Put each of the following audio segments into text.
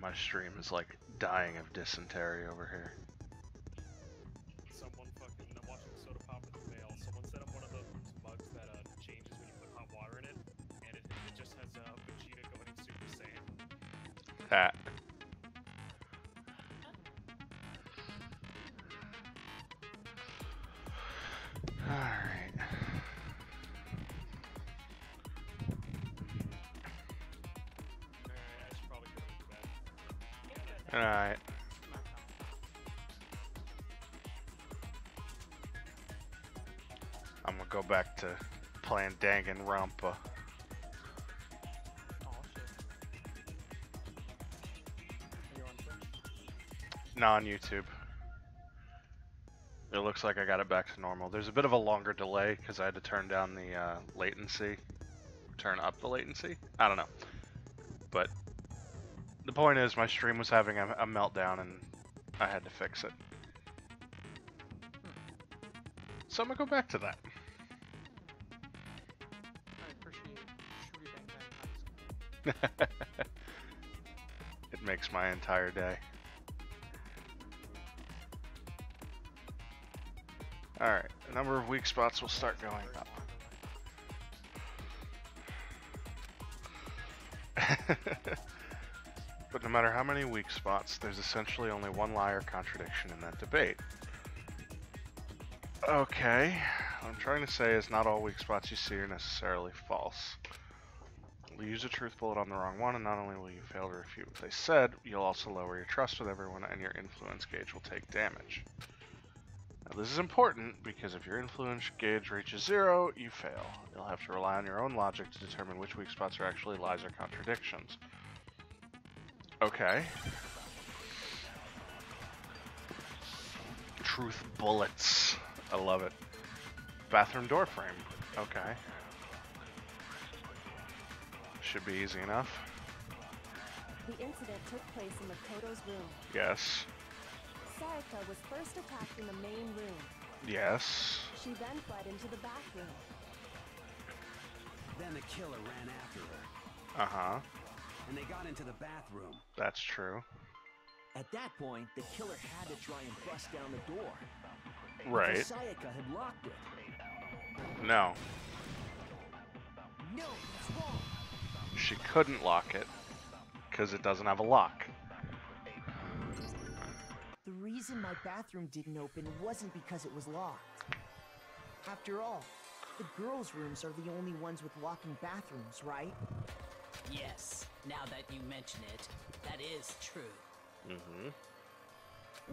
My stream is like dying of dysentery over here. Someone fucking, I'm watching Soda Pop in the mail. Someone set up one of those mugs that changes when you put hot water in it, and it just has Vegeta going Super Saiyan. That. Alright. I should probably go to bed. Alright. I'm gonna go back to playing Danganronpa. Oh shit. Are you on Twitch? No, on YouTube. It looks like I got it back to normal. There's a bit of a longer delay because I had to turn down the latency. Turn up the latency? I don't know. But the point is, my stream was having a meltdown and I had to fix it. So I'm gonna go back to that. I appreciate Shooty Bang Bang High. It makes my entire day. Alright, the number of weak spots will start going up. But no matter how many weak spots, there's essentially only one lie or contradiction in that debate. Okay, what I'm trying to say is not all weak spots you see are necessarily false. You'll use a truth bullet on the wrong one, and not only will you fail to refute what they said, you'll also lower your trust with everyone, and your influence gauge will take damage. Now, this is important because if your influence gauge reaches 0, you fail. You'll have to rely on your own logic to determine which weak spots are actually lies or contradictions. Okay. Truth bullets. I love it. Bathroom door frame. Okay. Should be easy enough. The incident took place in Makoto's room. Yes. Sayaka was first attacked in the main room. Yes. She then fled into the bathroom. Then the killer ran after her. Uh-huh. And they got into the bathroom. That's true. At that point, the killer had to try and bust down the door. Right. Because Sayaka had locked it. No. No, that's wrong. She couldn't lock it because it doesn't have a lock. The reason my bathroom didn't open wasn't because it was locked. After all, the girls' rooms are the only ones with locking bathrooms, right? Yes, now that you mention it, that is true. Mm-hmm.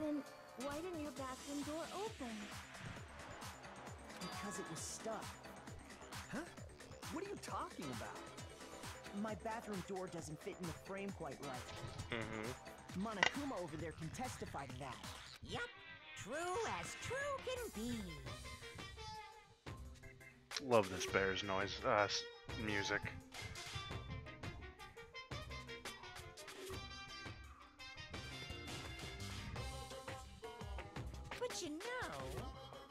Then why didn't your bathroom door open? Because it was stuck. Huh? What are you talking about? My bathroom door doesn't fit in the frame quite right. Mm-hmm. Monokuma over there can testify to that. Yep, true as true can be. Love this bear's noise, music. But you know,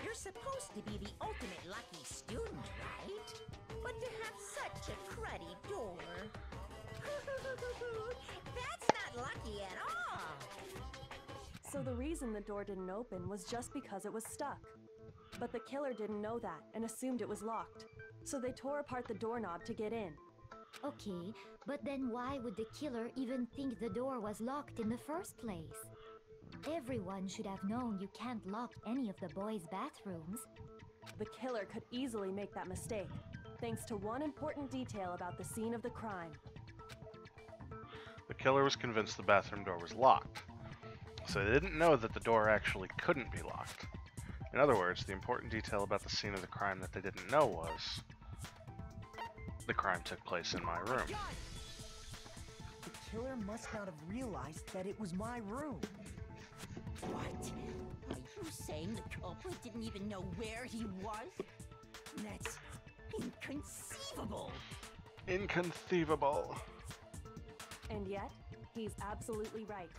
you're supposed to be the ultimate lucky student, right? But to have such a cruddy door... That's not lucky at all! So the reason the door didn't open was just because it was stuck. But the killer didn't know that and assumed it was locked. So they tore apart the doorknob to get in. Okay, but then why would the killer even think the door was locked in the first place? Everyone should have known you can't lock any of the boys' bathrooms. The killer could easily make that mistake, thanks to one important detail about the scene of the crime. The killer was convinced the bathroom door was locked, so they didn't know that the door actually couldn't be locked. In other words, the important detail about the scene of the crime that they didn't know was the crime took place in my room. The killer must not have realized that it was my room. What? Are you saying the culprit didn't even know where he was? That's inconceivable! Inconceivable. And yet, he's absolutely right.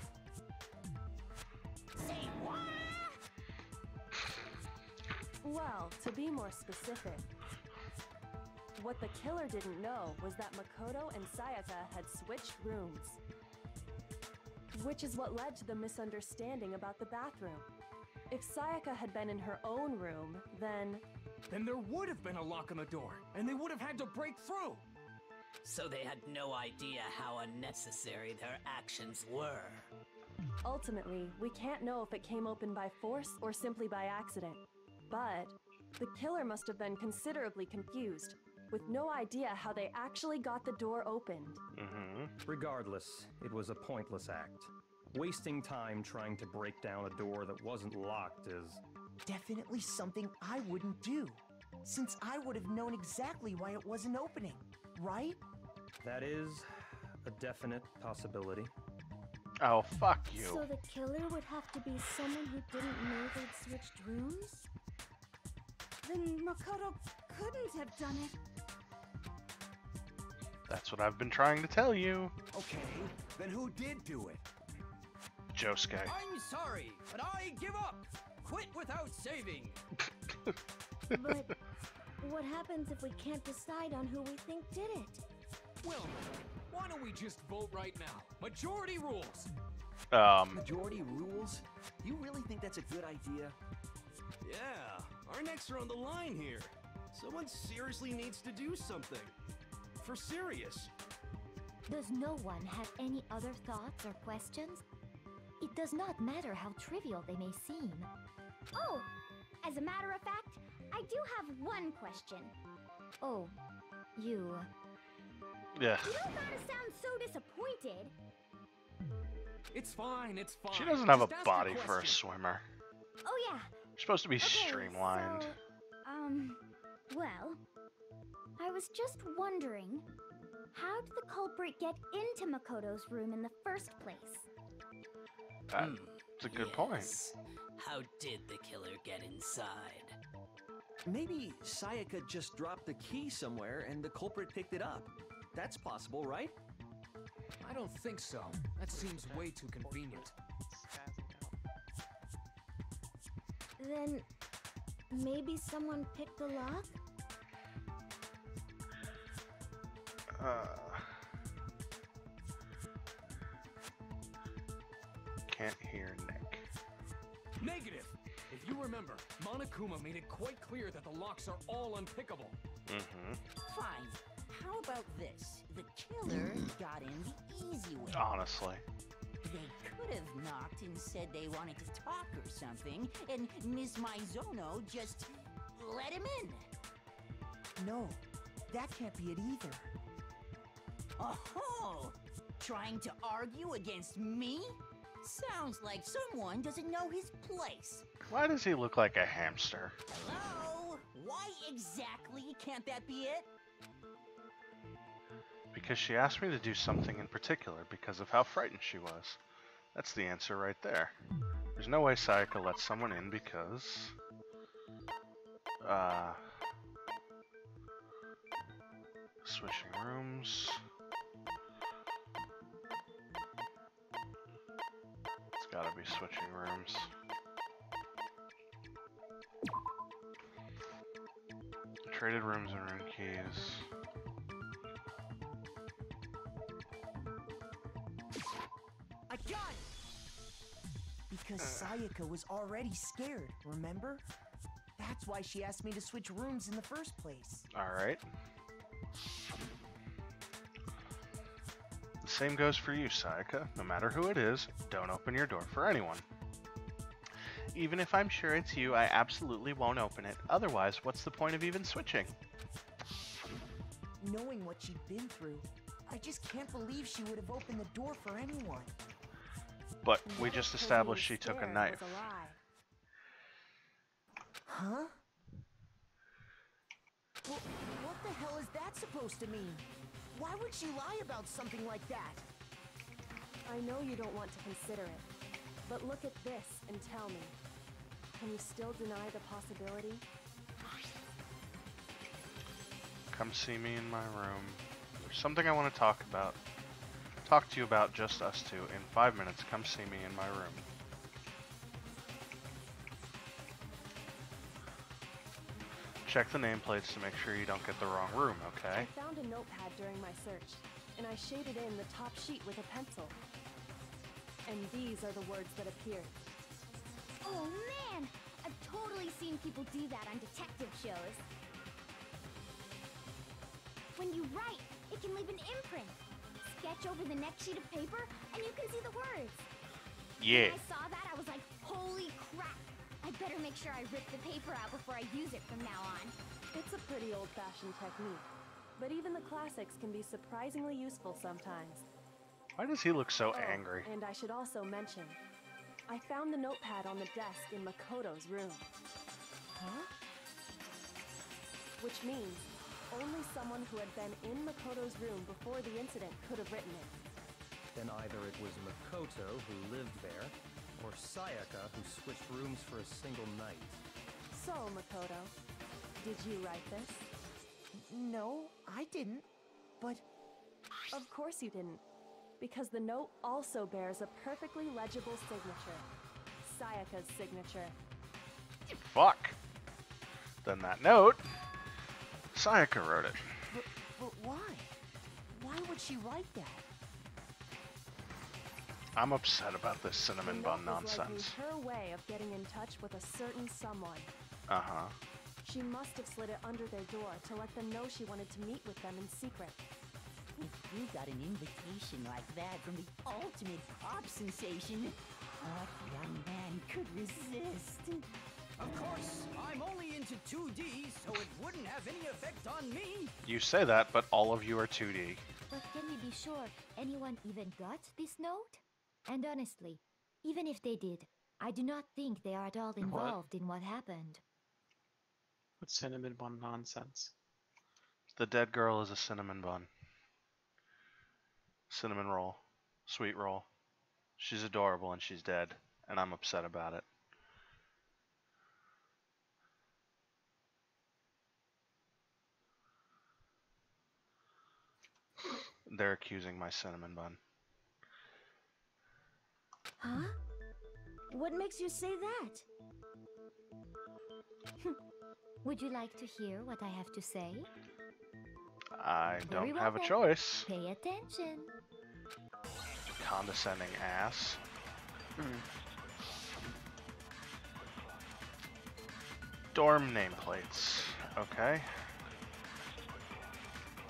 Say what? Well, to be more specific, what the killer didn't know was that Makoto and Sayaka had switched rooms. which is what led to the misunderstanding about the bathroom. If Sayaka had been in her own room, then there would have been a lock on the door, and they would have had to break through. So they had no idea how unnecessary their actions were. ultimately, we can't know if it came open by force or simply by accident. But the killer must have been considerably confused, with no idea how they actually got the door opened. Regardless, it was a pointless act. Wasting time trying to break down a door that wasn't locked is... definitely something I wouldn't do, since I would have known exactly why it wasn't opening, right? That is a definite possibility. Oh, fuck you. So the killer would have to be someone who didn't know they'd switched rooms? Then Makoto couldn't have done it. That's what I've been trying to tell you. Okay, then who did do it? Josuke. I'm sorry, but I give up. Quit without saving. But what happens if we can't decide on who we think did it? Well, why don't we just vote right now? Majority rules. Majority rules? You really think that's a good idea? Yeah, our necks are on the line here. Someone seriously needs to do something. For serious. Does no one have any other thoughts or questions? It does not matter how trivial they may seem. Oh, as a matter of fact, I do have one question. Oh, you... Yeah. You don't gotta sound so disappointed. It's fine, it's fine. She doesn't have Just a ask body the for a question. swimmer. Oh yeah. She's supposed to be Okay, streamlined. so, well, I was just wondering, how did the culprit get into Makoto's room in the first place? That's a good point. How did the killer get inside? Maybe Sayaka just dropped the key somewhere and the culprit picked it up. That's possible, right? I don't think so. That seems way too convenient. Then maybe someone picked the lock? Can't hear Nick. Negative! If you remember, Monokuma made it quite clear that the locks are all unpickable. Fine. How about this? The killer got in the easy way. Honestly. They could have knocked and said they wanted to talk or something, and Miss Maizono just let him in. No, that can't be it either. Oh, trying to argue against me? Sounds like someone doesn't know his place. Why does he look like a hamster? Hello? Why exactly can't that be it? Because she asked me to do something in particular because of how frightened she was. That's the answer right there. There's no way Sayaka lets someone in because... switching rooms... It's gotta be switching rooms. Traded rooms and room keys. I got it! Because Sayaka was already scared, remember? That's why she asked me to switch rooms in the first place. Alright. The same goes for you, Sayaka. No matter who it is, don't open your door for anyone. Even if I'm sure it's you, I absolutely won't open it. Otherwise, what's the point of even switching? Knowing what she'd been through, I just can't believe she would have opened the door for anyone. But we just established she took a knife. Huh? Well, what the hell is that supposed to mean? Why would she lie about something like that? I know you don't want to consider it, but look at this and tell me. Can you still deny the possibility? Come see me in my room. There's something I want to talk to you about, just us two. In 5 minutes, come see me in my room. Check the nameplates to make sure you don't get the wrong room, okay? I found a notepad during my search, and I shaded in the top sheet with a pencil. And these are the words that appeared. Oh man! I've totally seen people do that on detective shows. When you write, it can leave an imprint. Sketch over the next sheet of paper, and you can see the words. Yeah. When I saw that, I was like, holy crap! I better make sure I rip the paper out before I use it from now on. It's a pretty old-fashioned technique, but even the classics can be surprisingly useful sometimes. Why does he look so angry? And I should also mention, I found the notepad on the desk in Makoto's room. Huh? Which means only someone who had been in Makoto's room before the incident could have written it. Then either it was Makoto who lived there, or Sayaka who switched rooms for a single night. So, Makoto, did you write this? No, I didn't. But Of course you didn't, because the note also bears a perfectly legible signature. Sayaka's signature. Fuck. Then that note, Sayaka wrote it. but why? Why would she write that? I'm upset about this cinnamon bun The note was likely nonsense. her way of getting in touch with a certain someone. Uh-huh. She must have slid it under their door to let them know she wanted to meet with them in secret. If you got an invitation like that from the ultimate pop sensation, what young man could resist? Of course, I'm only into 2D, so it wouldn't have any effect on me. You say that, but all of you are 2D. But can we be sure anyone even got this note? And honestly, even if they did, I do not think they are at all involved in what happened. What cinnamon bun nonsense? The dead girl is a cinnamon bun. Cinnamon roll. Sweet roll. She's adorable and she's dead, and I'm upset about it. They're accusing my cinnamon bun. Huh? What makes you say that? Would you like to hear what I have to say? I Very don't well have a then. choice. Pay attention. Condescending ass. Dorm nameplates. Okay.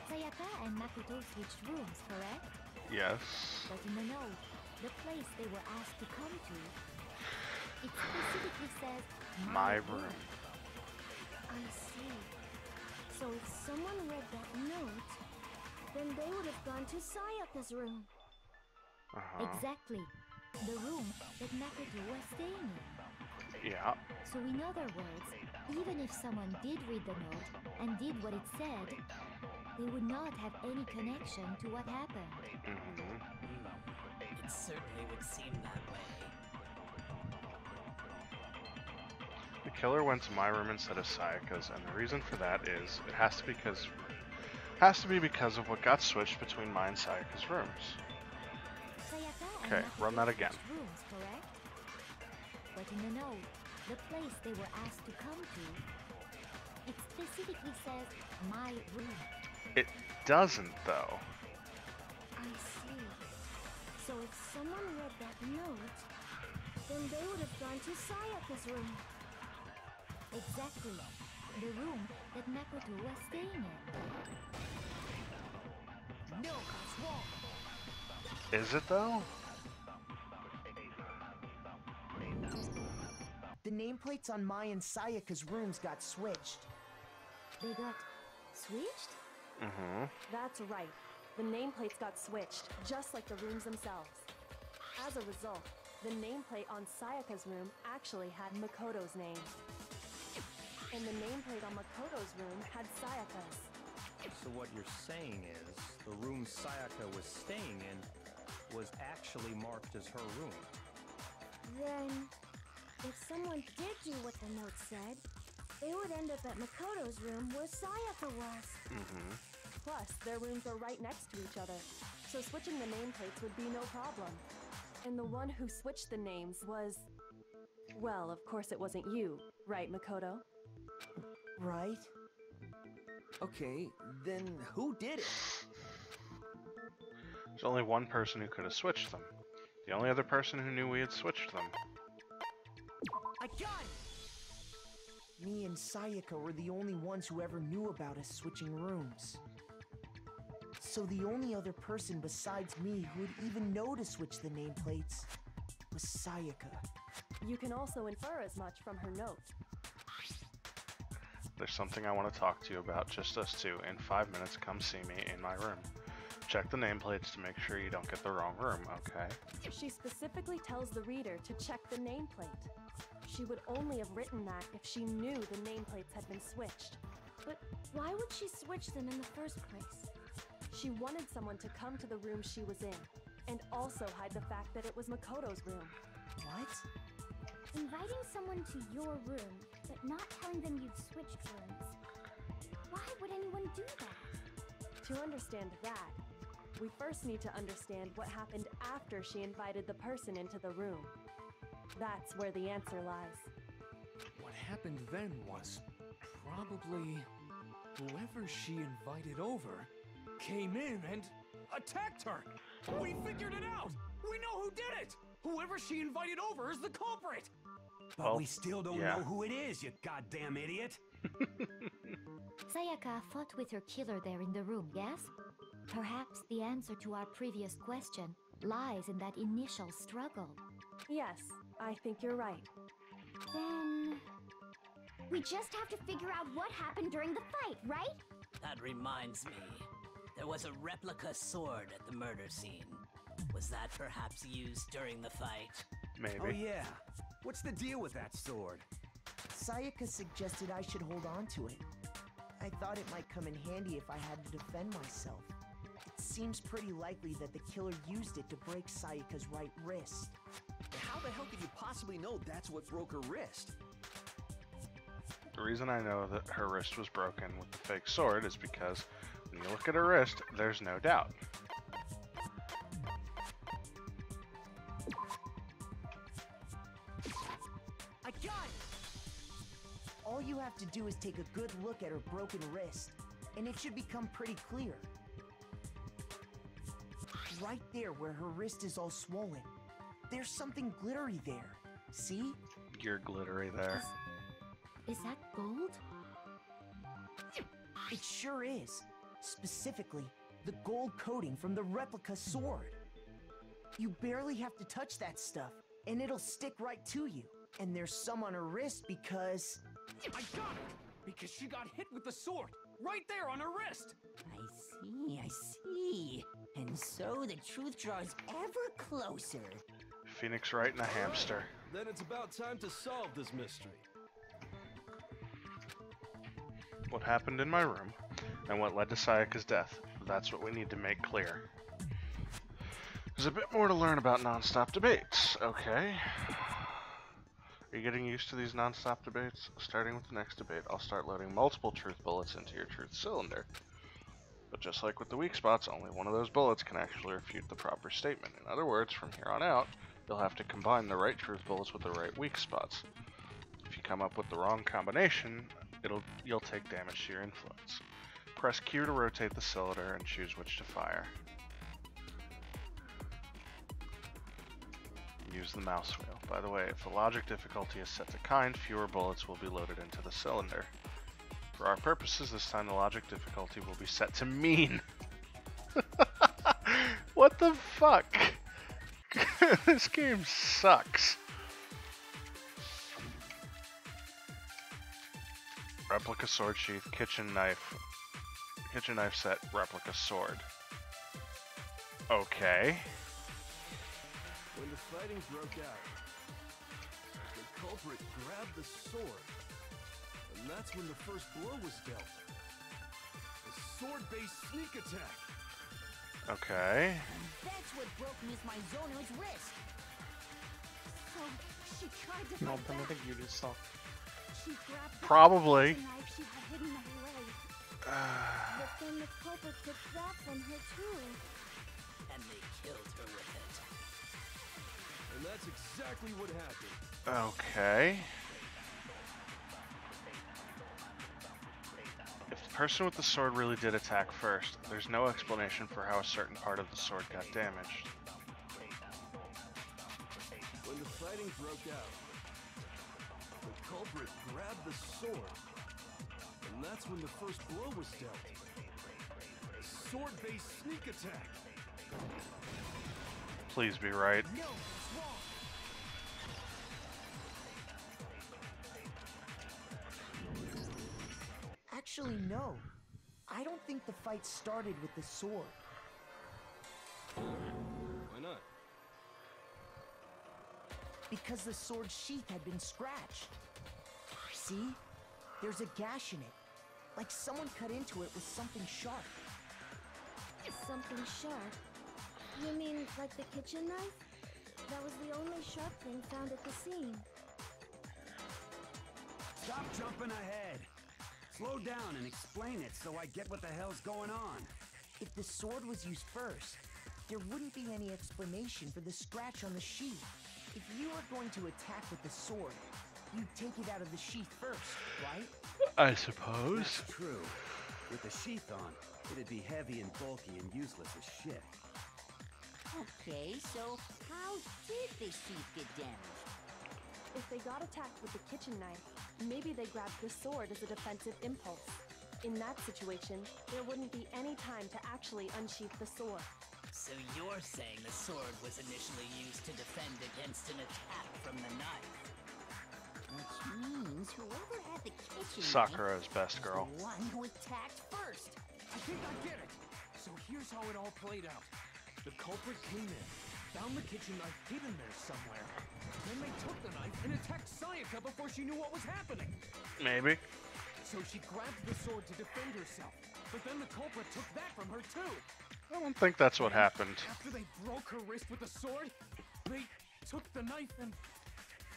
Sayaka and Makoto switched rooms, correct? Yes. But in the note, the place they were asked to come to, it specifically says My room. I see. So if someone read that note, then they would have gone to Sayaka's room. Exactly. The room that Makoto was staying in. Yeah. So in other words, even if someone did read the note and did what it said, they would not have any connection to what happened. It certainly would seem that way. The killer went to my room instead of Sayaka's, and the reason for that is it has to be because of what got switched between mine and Sayaka's rooms. Sayaka and Okay, Makoto run that again. switched rooms, correct? But in the note, the place they were asked to come to, it specifically says my room. It doesn't, though. I see. So if someone read that note, then they would have gone to Sayaka's room. Exactly. The room that Makoto was staying in. No, that's wrong. Is it, though? The nameplates on Mai and Sayaka's rooms got switched. They got switched? That's right. The nameplates got switched, just like the rooms themselves. As a result, the nameplate on Sayaka's room actually had Makoto's name. And the nameplate on Makoto's room had Sayaka's. So what you're saying is, the room Sayaka was staying in was actually marked as her room. Then, if someone did do what the note said, they would end up at Makoto's room where Sayaka was. Plus, their rooms are right next to each other, so switching the nameplates would be no problem. And the one who switched the names was... Well, of course it wasn't you, right, Makoto? Right? Okay, then who did it? There's only one person who could have switched them. The only other person who knew we had switched them. I got it! Me and Sayaka were the only ones who ever knew about us switching rooms. So the only other person besides me who would even know to switch the nameplates was Sayaka. You can also infer as much from her note. There's something I want to talk to you about, just us two. In 5 minutes, come see me in my room. Check the nameplates to make sure you don't get the wrong room, okay? She specifically tells the reader to check the nameplate. She would only have written that if she knew the nameplates had been switched. But why would she switch them in the first place? She wanted someone to come to the room she was in, and also hide the fact that it was Makoto's room. What? Inviting someone to your room, but not telling them you'd switched rooms. Why would anyone do that? To understand that, we first need to understand what happened after she invited the person into the room. That's where the answer lies. What happened then was probably whoever she invited over came in and attacked her. We figured it out. We know who did it. Whoever she invited over is the culprit. But we still don't know who it is, you goddamn idiot. Sayaka fought with her killer there in the room, yes? Perhaps the answer to our previous question lies in that initial struggle. Yes, I think you're right. Then we just have to figure out what happened during the fight, right? That reminds me. There was a replica sword at the murder scene. Was that perhaps used during the fight? Maybe. Oh yeah. What's the deal with that sword? Sayaka suggested I should hold on to it. I thought it might come in handy if I had to defend myself. It seems pretty likely that the killer used it to break Sayaka's right wrist. How the hell could you possibly know that's what broke her wrist? The reason I know that her wrist was broken with the fake sword is because when you look at her wrist, there's no doubt. I got it! All you have to do is take a good look at her broken wrist, and it should become pretty clear. Right there where her wrist is all swollen, there's something glittery there. See? You're glittery there. Is that gold? It sure is. Specifically, the gold coating from the replica sword. You barely have to touch that stuff, and it'll stick right to you. And there's some on her wrist because... I got it! Because she got hit with the sword, right there on her wrist! I see. And so the truth draws ever closer. Phoenix Wright and a hamster. Then it's about time to solve this mystery. What happened in my room, and what led to Sayaka's death. That's what we need to make clear. There's a bit more to learn about non-stop debates, okay? Are you getting used to these non-stop debates? Starting with the next debate, I'll start loading multiple truth bullets into your truth cylinder. But just like with the weak spots, only one of those bullets can actually refute the proper statement. In other words, from here on out, you'll have to combine the right truth bullets with the right weak spots. If you come up with the wrong combination, you'll take damage to your influence. Press Q to rotate the cylinder and choose which to fire. Use the mouse wheel. By the way, if the logic difficulty is set to kind, fewer bullets will be loaded into the cylinder. For our purposes, this time the logic difficulty will be set to mean. What the fuck? This game sucks. Replica sword sheath, kitchen knife set, replica sword. Okay. When the fighting broke out, the culprit grabbed the sword, and that's when the first blow was dealt. A sword-based sneak attack. Okay. And that's what broke Miss Mizono's wrist. So she tried to No, fight then I back. think you just saw. She grabbed the Probably. knife she had hidden in her leg. But then the culprit took that from her too. And they killed her with it. And that's exactly what happened. Okay. If the person with the sword really did attack first, there's no explanation for how a certain part of the sword got damaged. fighting broke out, the culprit grabbed the sword, and that's when the first blow was dealt. A sword-based sneak attack. Please be right. No, it's wrong. Actually, no. I don't think the fight started with the sword. Why not? Because the sword's sheath had been scratched. See? There's a gash in it. Like someone cut into it with something sharp. Something sharp? You mean like the kitchen knife? That was the only sharp thing found at the scene. Stop jumping ahead. Slow down and explain it so I get what the hell's going on. If the sword was used first, there wouldn't be any explanation for the scratch on the sheath. If you were going to attack with the sword, you'd take it out of the sheath first, right? I suppose. That's true. With the sheath on, it'd be heavy and bulky and useless as shit. Okay, so how did the sheath get damaged? If they got attacked with the kitchen knife, maybe they grabbed the sword as a defensive impulse. In that situation, there wouldn't be any time to actually unsheath the sword. So you're saying the sword was initially used to defend against an attack from the knife? Which means whoever had the kitchen Sakura's knife best girl. was the one who attacked first. I think I get it. So here's how it all played out. The culprit came in, found the kitchen knife hidden there somewhere. Then they took the knife and attacked Sayaka before she knew what was happening. Maybe. So she grabbed the sword to defend herself. But then the culprit took that from her too. I don't think that's what happened. After they broke her wrist with the sword, they took the knife and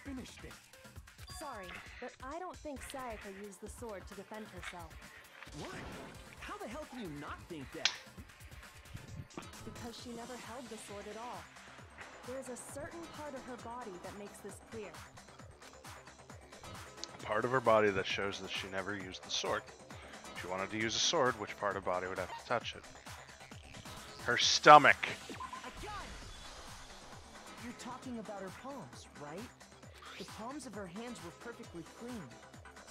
finished it. Sorry, but I don't think Sayaka used the sword to defend herself. What? How the hell can you not think that? Because she never held the sword at all. There's a certain part of her body that makes this clear. A part of her body that shows that she never used the sword. If she wanted to use a sword, which part of her body would have to touch it? Her stomach. I got it! You're talking about her palms, right? The palms of her hands were perfectly clean,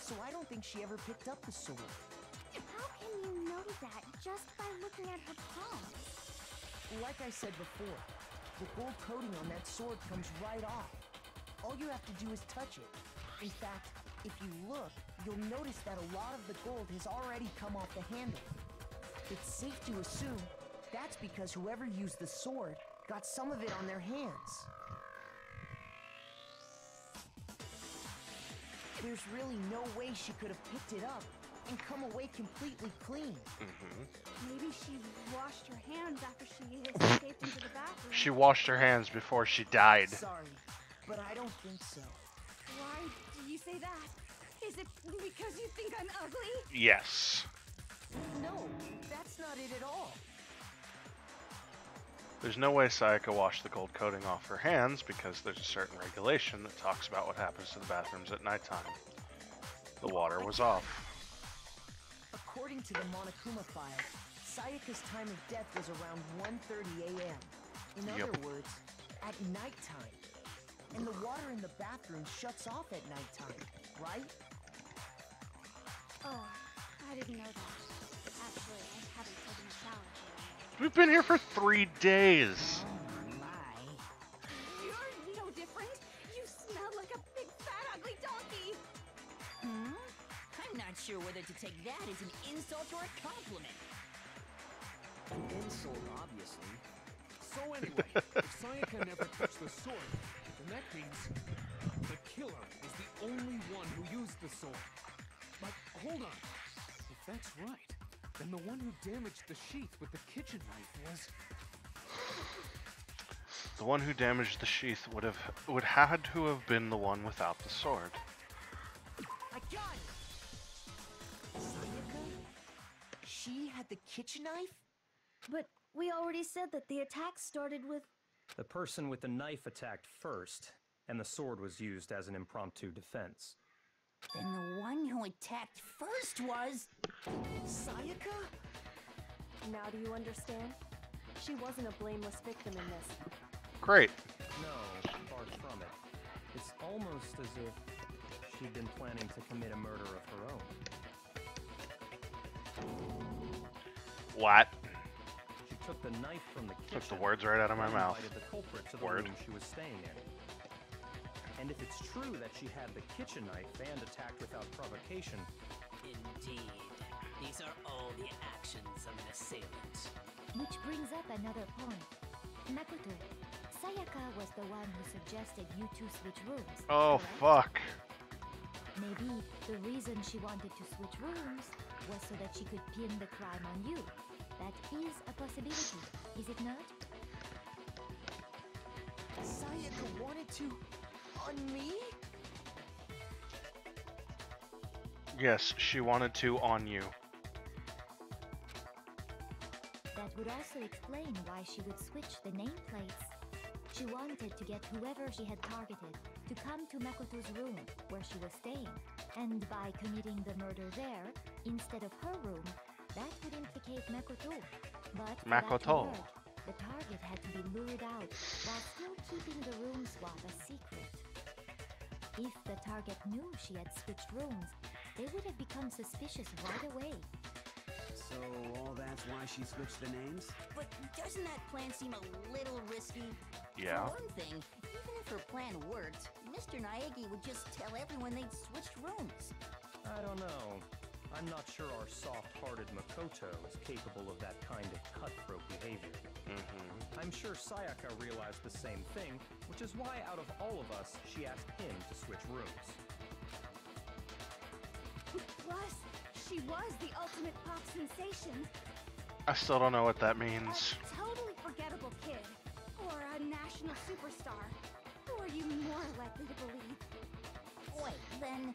so I don't think she ever picked up the sword. How can you know that just by looking at her palms? Like I said before, the gold coating on that sword comes right off. All you have to do is touch it. In fact, if you look, you'll notice that a lot of the gold has already come off the handle. It's safe to assume that's because whoever used the sword got some of it on their hands. There's really no way she could have picked it up and come away completely clean. Maybe she washed her hands after she escaped into the bathroom. She washed her hands before she died. Sorry, but I don't think so. Why do you say that? Is it because you think I'm ugly? Yes. No, that's not it at all. There's no way Sayaka washed the gold coating off her hands because there's a certain regulation that talks about what happens to the bathrooms at nighttime. The water was off. According to the Monokuma file, Sayaka's time of death was around 1:30 a.m. In other words, at nighttime. And the water in the bathroom shuts off at nighttime, right? Oh, I didn't know that. Actually, I haven't taken a shower for a while. We've been here for 3 days. You're no different. You smell like a big fat ugly donkey. I'm not sure whether to take that as an insult or a compliment. An insult, obviously. So anyway, if Sayaka never touched the sword, then that means the killer is the only one who used the sword. But hold on. If that's right, then the one who damaged the sheath with the kitchen knife was... The one who damaged the sheath would had to have been the one without the sword. I got it! Sayaka? She had the kitchen knife? But we already said that the attack started with... The person with the knife attacked first, and the sword was used as an impromptu defense. Then the one who attacked first was... Sayaka? Now do you understand? She wasn't a blameless victim in this. Great. No, far from it. Almost as if she'd been planning to commit a murder of her own. What? She took the knife from the kitchen. Took the words right out of my and mouth. invited the culprit to the Word. room she was staying in. And if it's true that she had the kitchen knife and attacked without provocation, Indeed. These are all the actions of an assailant. Which brings up another point. Makoto, Sayaka was the one who suggested you two switch rooms. Oh, correct? fuck. Maybe the reason she wanted to switch rooms was so that she could pin the crime on you. That is a possibility, is it not? Sayaka wanted to... on me? Yes, she wanted to on you. That would also explain why she would switch the nameplates. She wanted to get whoever she had targeted to come to Makoto's room where she was staying. And by committing the murder there, instead of her room, that would implicate Makoto. But for that to Makoto. work, the target had to be lured out while still keeping the room swap a secret. If the target knew she had switched rooms, they would have become suspicious right away. So all that's why she switched the names? But doesn't that plan seem a little risky? Yeah. For one thing, even if her plan worked, Mr. Naegi would just tell everyone they'd switched rooms. I don't know. I'm not sure our soft-hearted Makoto is capable of that kind of cutthroat behavior. I'm sure Sayaka realized the same thing, which is why out of all of us, she asked him to switch rooms. Plus, she was the ultimate pop sensation. I still don't know what that means. A totally forgettable kid. Or a national superstar. Who are you more likely to believe? Wait, then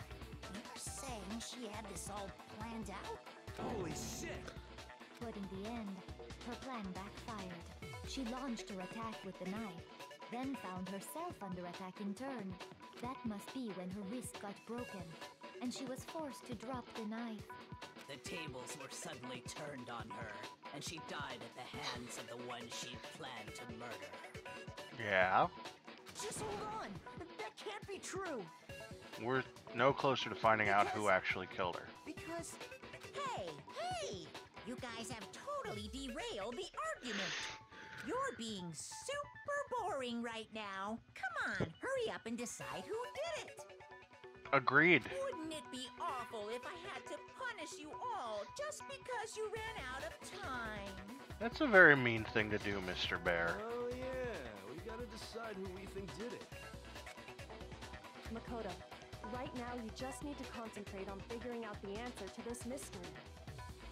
you're saying she had this all planned out? Holy shit! But in the end, her plan backfired. She launched her attack with the knife, then found herself under attack in turn. That must be when her wrist got broken, and she was forced to drop the knife. The tables were suddenly turned on her, and she died at the hands of the one she planned to murder. Yeah. Just hold on! That can't be true! We're no closer to finding out who actually killed her. Because... Hey! You guys have totally derailed the argument. You're being super boring right now. Come on, hurry up and decide who did it. Agreed. Wouldn't it be awful if I had to punish you all just because you ran out of time? That's a very mean thing to do, Mr. Bear. Oh yeah, we gotta decide who we think did it. Makoto, right now you just need to concentrate on figuring out the answer to this mystery.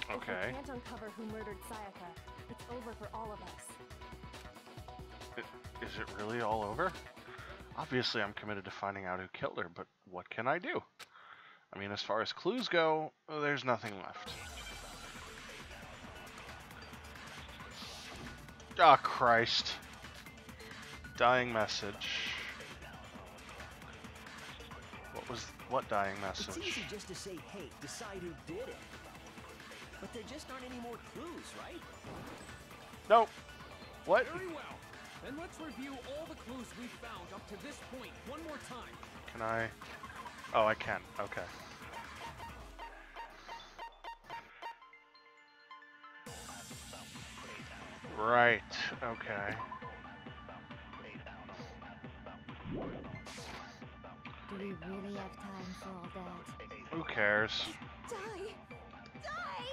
If Okay. we can't uncover who murdered Sayaka, it's over for all of us. Is it really all over? Obviously, I'm committed to finding out who killed her, but what can I do? I mean, as far as clues go, there's nothing left. Ah, Christ. Dying message. What dying It's easy message? just to say, hey, decide who did it. But there just aren't any more clues, right? Nope. What? Very well. Then let's review all the clues we've found up to this point one more time. Can I? Oh, I can. Okay. Right. Okay. Do we really have time for all that? Who cares? Die! Die!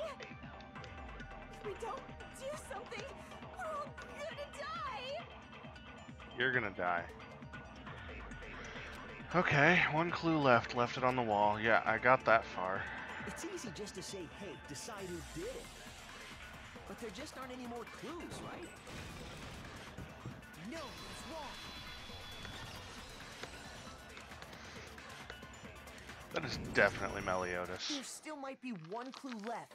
If we don't do something, we're all gonna die! You're gonna die. Okay, one clue left. Left it on the wall. Yeah, I got that far. It's easy just to say, hey, decide who did it. But there just aren't any more clues, right? No, it's wrong. That is definitely Meliodas. There still might be one clue left.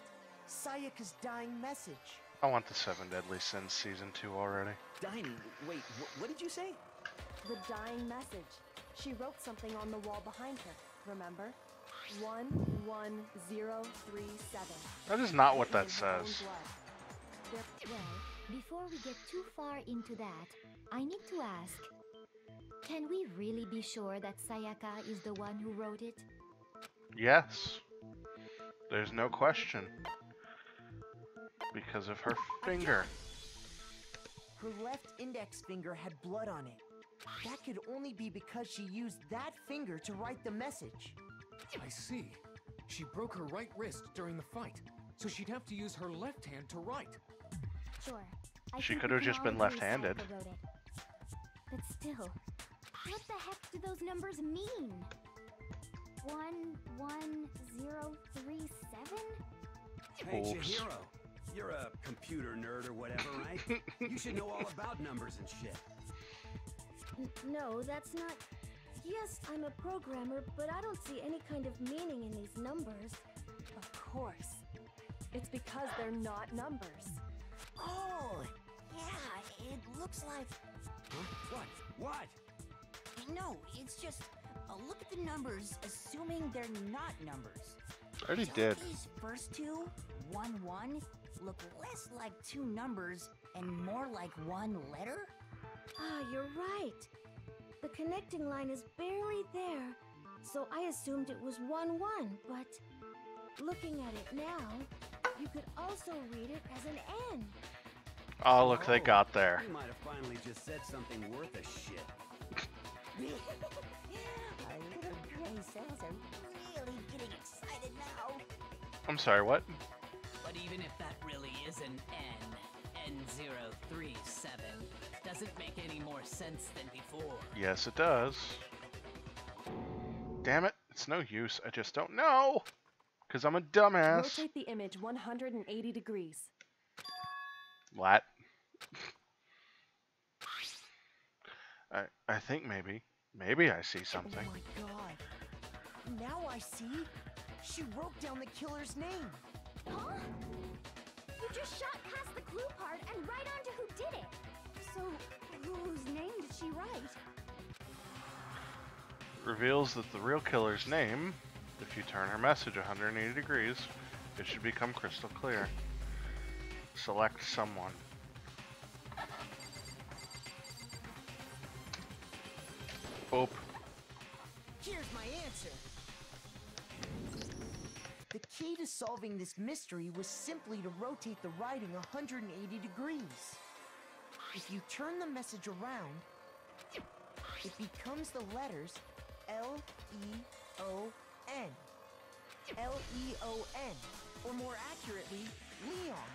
Sayaka's dying message. I want the 7 Deadly Sins Season 2 already. Dining, wait, what did you say? The dying message. She wrote something on the wall behind her, remember? 11037. That is not what In that her own says. blood. Well, before we get too far into that, I need to ask, Can we really be sure that Sayaka is the one who wrote it? Yes. There's no question. Because of her finger. Her left index finger had blood on it. That could only be because she used that finger to write the message. I see. She broke her right wrist during the fight, so she'd have to use her left hand to write. Sure. She could have just been left-handed. But still, what the heck do those numbers mean? 11037? Hey, Oops. Chihiro. You're a computer nerd or whatever, right? You should know all about numbers and shit. No, that's not... Yes, I'm a programmer, but I don't see any kind of meaning in these numbers. Of course. It's because they're not numbers. Oh, yeah, it looks like... Huh? What? What? No, it's just... look at the numbers, assuming they're not numbers. I already Don't did. These first two, 1, 1, look less like two numbers and more like one letter? Ah, you're right. The connecting line is barely there, so I assumed it was 1, 1, but looking at it now, you could also read it as an N. Oh, look, they got there. You might have finally just said something worth a shit. Our little gray cells are really getting excited now. I'm sorry, what? But even if that really is an N037, doesn't make any more sense than before. Yes, it does. Damn it, it's no use. I just don't know. Because I'm a dumbass. Rotate the image 180 degrees. What? I think maybe I see something. Oh my god. Now I see. She wrote down the killer's name. Huh? You just shot past the clue part and right onto who did it. So, whose name did she write? Reveals that the real killer's name, if you turn her message 180 degrees, it should become crystal clear. Select someone. Oop. Here's my answer. The key to solving this mystery was simply to rotate the writing 180 degrees. If you turn the message around, it becomes the letters L-E-O-N. L-E-O-N. Or more accurately, Leon.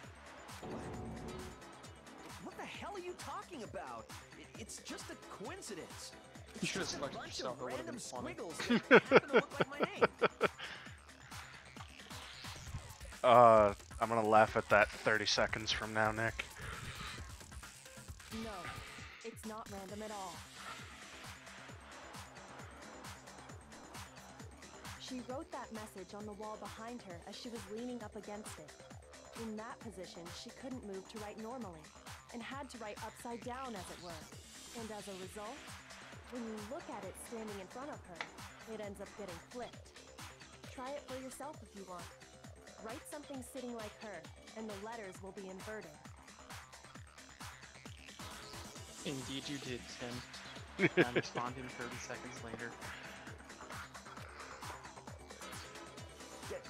What the hell are you talking about? It's just a coincidence. You should have Just a selected bunch yourself, of it would have random been funny. squiggles that happen to look like my name. I'm gonna laugh at that 30 seconds from now, Nick. No, it's not random at all. She wrote that message on the wall behind her as she was leaning up against it. In that position, she couldn't move to write normally, and had to write upside down, as it were. And as a result, when you look at it standing in front of her, it ends up getting flipped. Try it for yourself if you want. Write something sitting like her, and the letters will be inverted. Indeed you did, Tim. I'm responding 30 seconds later.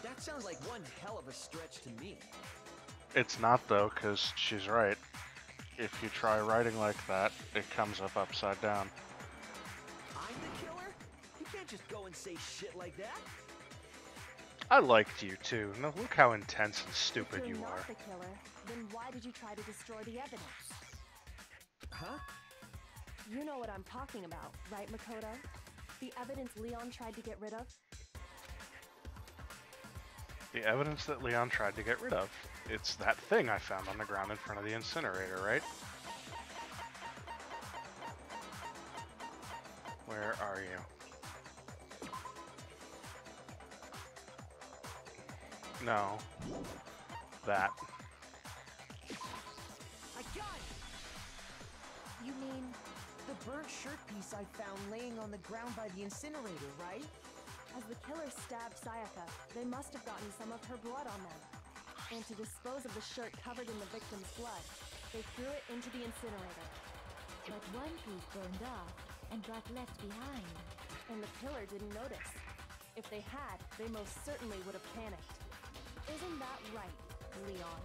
That sounds like one hell of a stretch to me. It's not, though, because she's right. If you try writing like that, it comes up upside down. I'm the killer? You can't just go and say shit like that. I liked you, too. Now look how intense and stupid If you you're are. not the killer, then why did you try to destroy the evidence? Huh? You know what I'm talking about, right, Makoto? The evidence Leon tried to get rid of? The evidence that Leon tried to get rid of. It's that thing I found on the ground in front of the incinerator, right? Where are you? No. That. I got it! You mean the burnt shirt piece I found laying on the ground by the incinerator, right? As the killer stabbed Sayaka, they must have gotten some of her blood on them. And to dispose of the shirt covered in the victim's blood, they threw it into the incinerator. But one piece burned off, and got left behind. And the killer didn't notice. If they had, they most certainly would have panicked. Isn't that right, Leon?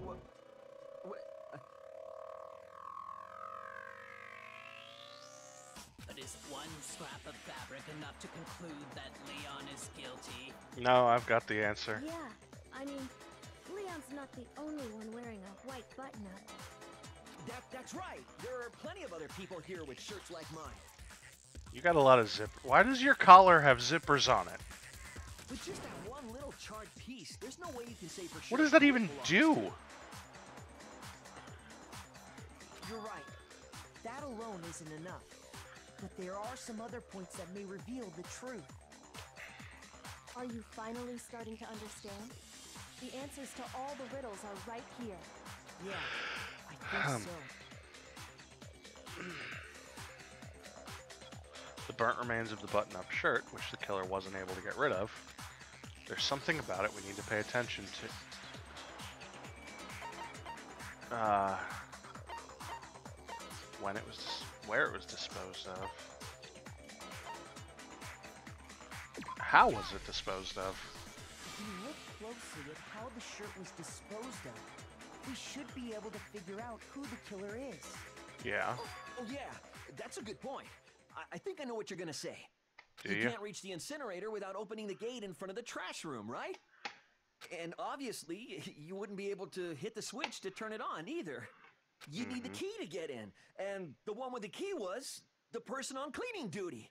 What? But is one scrap of fabric enough to conclude that Leon is guilty? No, I've got the answer. Yeah, I mean, Leon's not the only one wearing a white button-up. That's right. There are plenty of other people here with shirts like mine. You got a lot of zip. Why does your collar have zippers on it? With just that one little charred piece, there's no way you can say for sure. What does that even do? You're right. That alone isn't enough. But there are some other points that may reveal the truth. Are you finally starting to understand? The answers to all the riddles are right here. Yeah, I think so. The burnt remains of the button-up shirt, which the killer wasn't able to get rid of. There's something about it we need to pay attention to. When it was, where it was disposed of. How was it disposed of? If we look closely at how the shirt was disposed of, we should be able to figure out who the killer is. Yeah. Oh yeah, that's a good point. I think I know what you're gonna say. Do you you? can't reach the incinerator without opening the gate in front of the trash room, right? And obviously, you wouldn't be able to hit the switch to turn it on either. You need the key to get in, and the one with the key was the person on cleaning duty.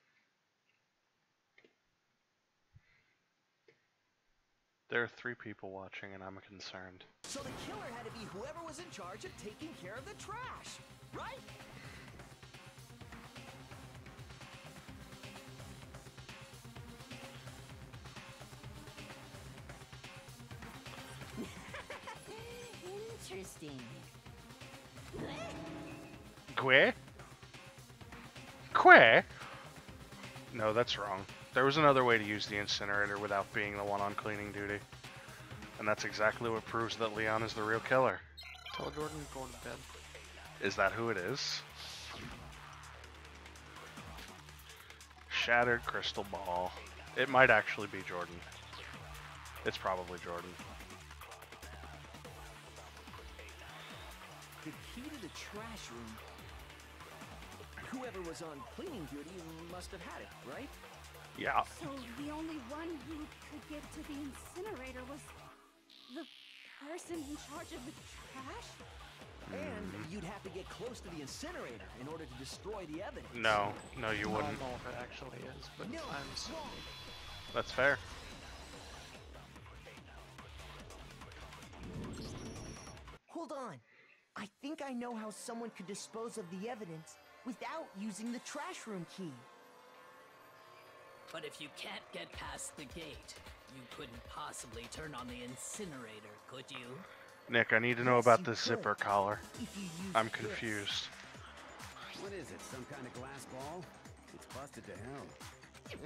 There are 3 people watching, and I'm concerned. So the killer had to be whoever was in charge of taking care of the trash, right? Interesting. Que? Que? No, that's wrong. There was another way to use the incinerator without being the one on cleaning duty. And that's exactly what proves that Leon is the real killer. Tell Jordan to go to bed. Is that who it is? Shattered crystal ball. It might actually be Jordan. It's probably Jordan. The key to the trash room. Whoever was on cleaning duty must have had it, right? Yeah. So the only one who could get to the incinerator was the person in charge of the trash? And you'd have to get close to the incinerator in order to destroy the evidence. No, no, you wouldn't. I don't know if it actually is, but No, I'm assuming. That's fair. Hold on. I think I know how someone could dispose of the evidence without using the trash room key. But if you can't get past the gate, you couldn't possibly turn on the incinerator, could you? Nick, I need to know Yes, about you this could, zipper collar. if you use I'm this. confused. What is it, some kind of glass ball? It's busted to hell.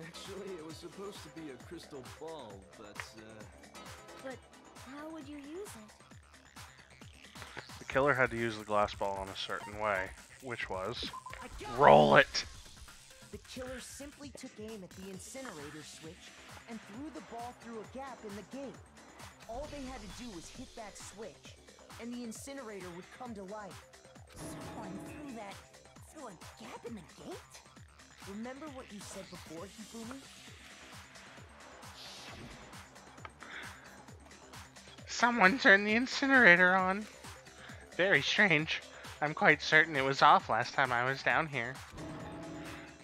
Actually, it was supposed to be a crystal ball, but, But how would you use it? The killer had to use the glass ball in a certain way, which was roll it. The killer simply took aim at the incinerator switch and threw the ball through a gap in the gate. All they had to do was hit that switch, and the incinerator would come to life. Someone threw a gap in the gate? Remember what you said before, Hifumi? Someone turned the incinerator on. Very strange. I'm quite certain it was off last time I was down here.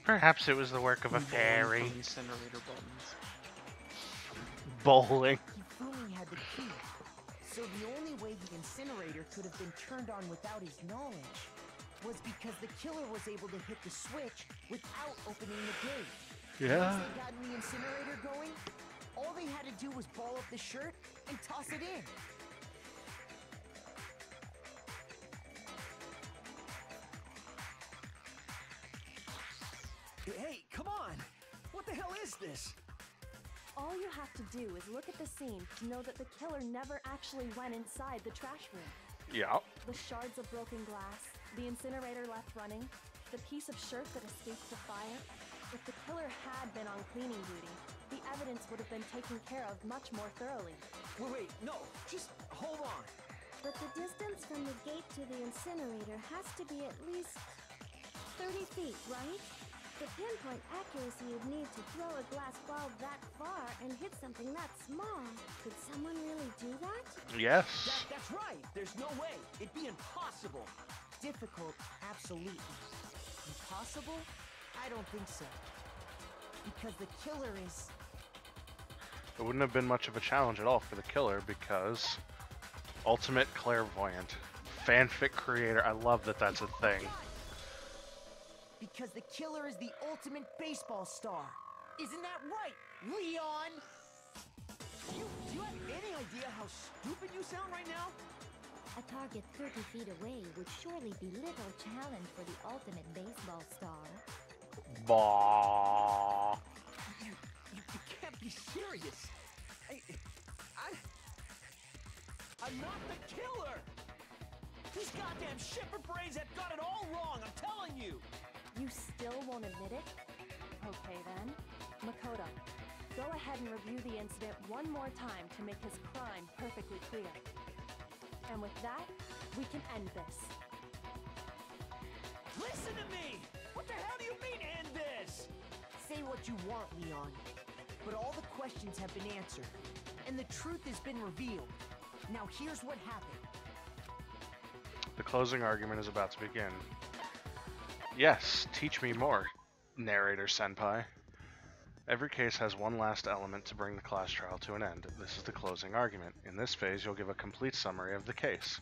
Perhaps it was the work of a fairy. Incinerator buttons. Bowling. Hifumi had the key, so the only way the incinerator could have been turned on without his knowledge was because the killer was able to hit the switch without opening the gate. Yeah. Once they got the incinerator going, all they had to do was ball up the shirt and toss it in. Hey, come on! What the hell is this? All you have to do is look at the scene to know that the killer never actually went inside the trash room. Yeah. The shards of broken glass, the incinerator left running, The piece of shirt that escaped the fire? If the killer had been on cleaning duty, the evidence would have been taken care of much more thoroughly. Wait, no, just hold on. But the distance from the gate to the incinerator has to be at least 30 feet, right? The pinpoint accuracy you'd need to throw a glass bulb that far and hit something that small. Could someone really do that? Yes. That's right. There's no way. It'd be impossible. Difficult, absolutely. Impossible? I don't think so. Because the killer is... It wouldn't have been much of a challenge at all for the killer because ultimate clairvoyant, fanfic creator. I love that that's a thing. Because the killer is the ultimate baseball star. Isn't that right, Leon? Do you have any idea how stupid you sound right now? A target 30 feet away would surely be little challenge for the ultimate baseball star. Bah. You can't be serious. I'm not the killer. These goddamn shepherd brains have got it all wrong. I'm telling you. You still won't admit it? Okay then. Makoto, go ahead and review the incident one more time to make his crime perfectly clear. And with that, we can end this. Listen to me! What the hell do you mean, end this? Say what you want, Leon. But all the questions have been answered, and the truth has been revealed. Now here's what happened. The closing argument is about to begin. Yes, teach me more, narrator senpai. Every case has one last element to bring the class trial to an end. This is the closing argument. In this phase, you'll give a complete summary of the case.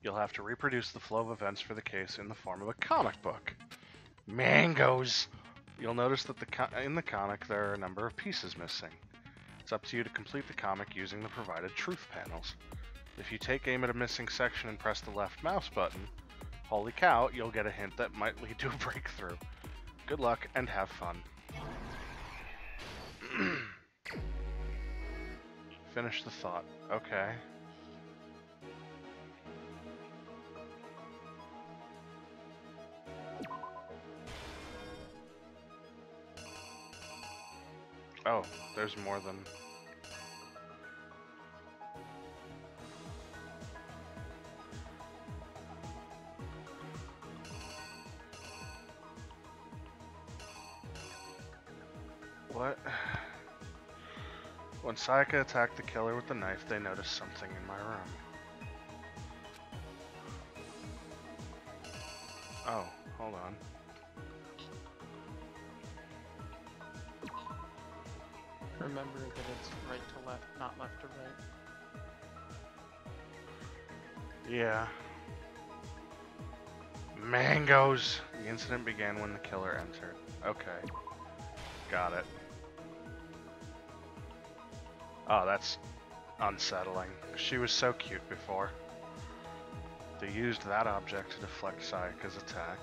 You'll have to reproduce the flow of events for the case in the form of a comic book. Mangoes! You'll notice that in the comic there are a number of pieces missing. It's up to you to complete the comic using the provided truth panels. If you take aim at a missing section and press the left mouse button, holy cow, you'll get a hint that might lead to a breakthrough. Good luck and have fun. Finish the thought. Okay. Oh, there's more than... What? When Sayaka attacked the killer with the knife, they noticed something in my room. Oh, hold on. Remember that it's right to left, not left to right. Yeah. Mangoes! The incident began when the killer entered. Okay. Got it. Oh, that's unsettling. She was so cute before. They used that object to deflect Sayaka's attack.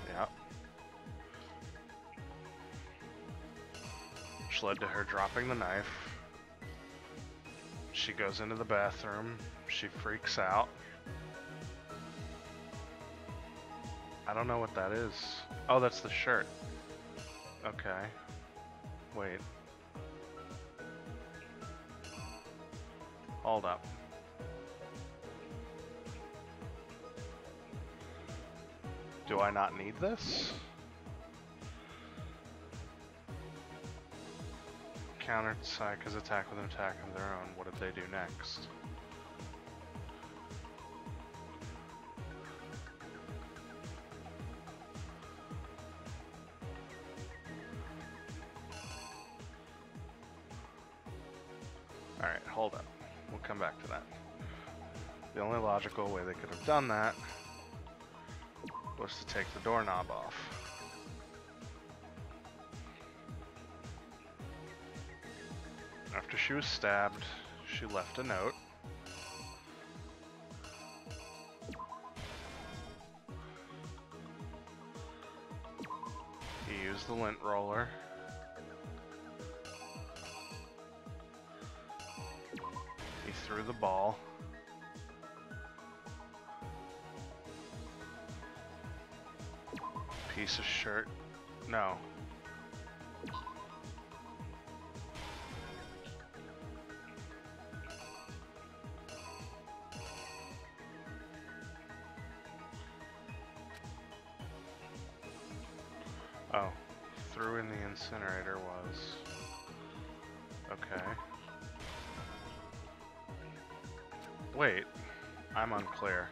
Yep. Which led to her dropping the knife. She goes into the bathroom. She freaks out. I don't know what that is. Oh, that's the shirt. Okay. Wait. Hold up. Do I not need this? Countered Sayaka's attack with an attack of their own. What did they do next? Alright, hold up. We'll come back to that. The only logical way they could have done that was to take the doorknob off. After she was stabbed, she left a note. He used the lint roller. He threw the ball. piece of shirt. No. Oh, threw in the incinerator was... Okay. Wait, I'm unclear.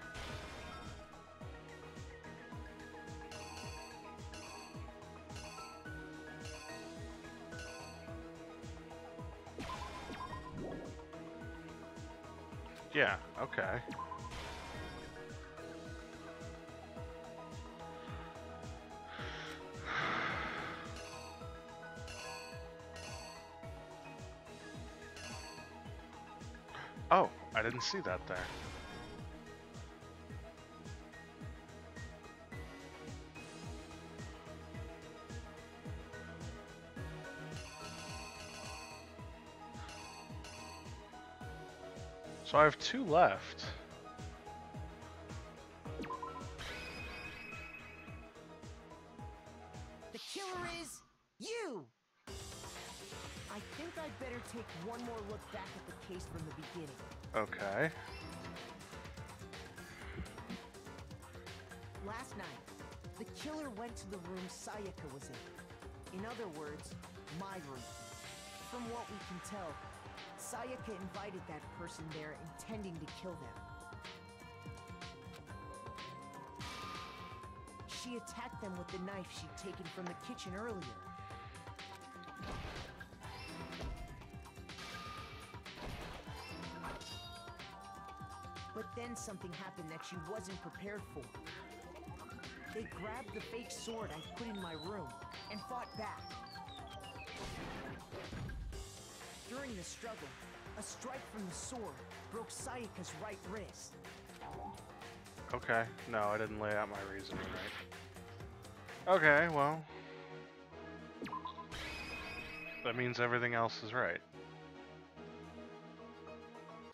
Yeah, okay. Oh, I didn't see that there. So I have 2 left. The killer is you! I think I'd better take one more look back at the case from the beginning. Okay. Last night, the killer went to the room Sayaka was in. In other words, my room. From what we can tell, Sayaka invited that person there intending to kill them. She attacked them with the knife she'd taken from the kitchen earlier. But then something happened that she wasn't prepared for. They grabbed the fake sword I put in my room and fought back. During the struggle, a strike from the sword broke Sayaka's right wrist. Okay. No, I didn't lay out my reasoning right. Okay, well. That means everything else is right.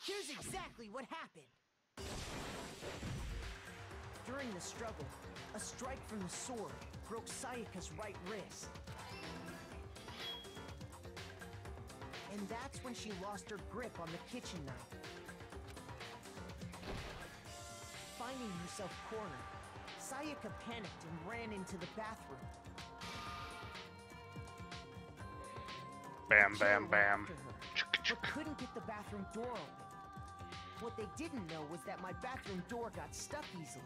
Here's exactly what happened. During the struggle, a strike from the sword broke Sayaka's right wrist. And that's when she lost her grip on the kitchen knife. Finding herself cornered, Sayaka panicked and ran into the bathroom. Bam, bam, bam. But couldn't get the bathroom door open. What they didn't know was that my bathroom door got stuck easily,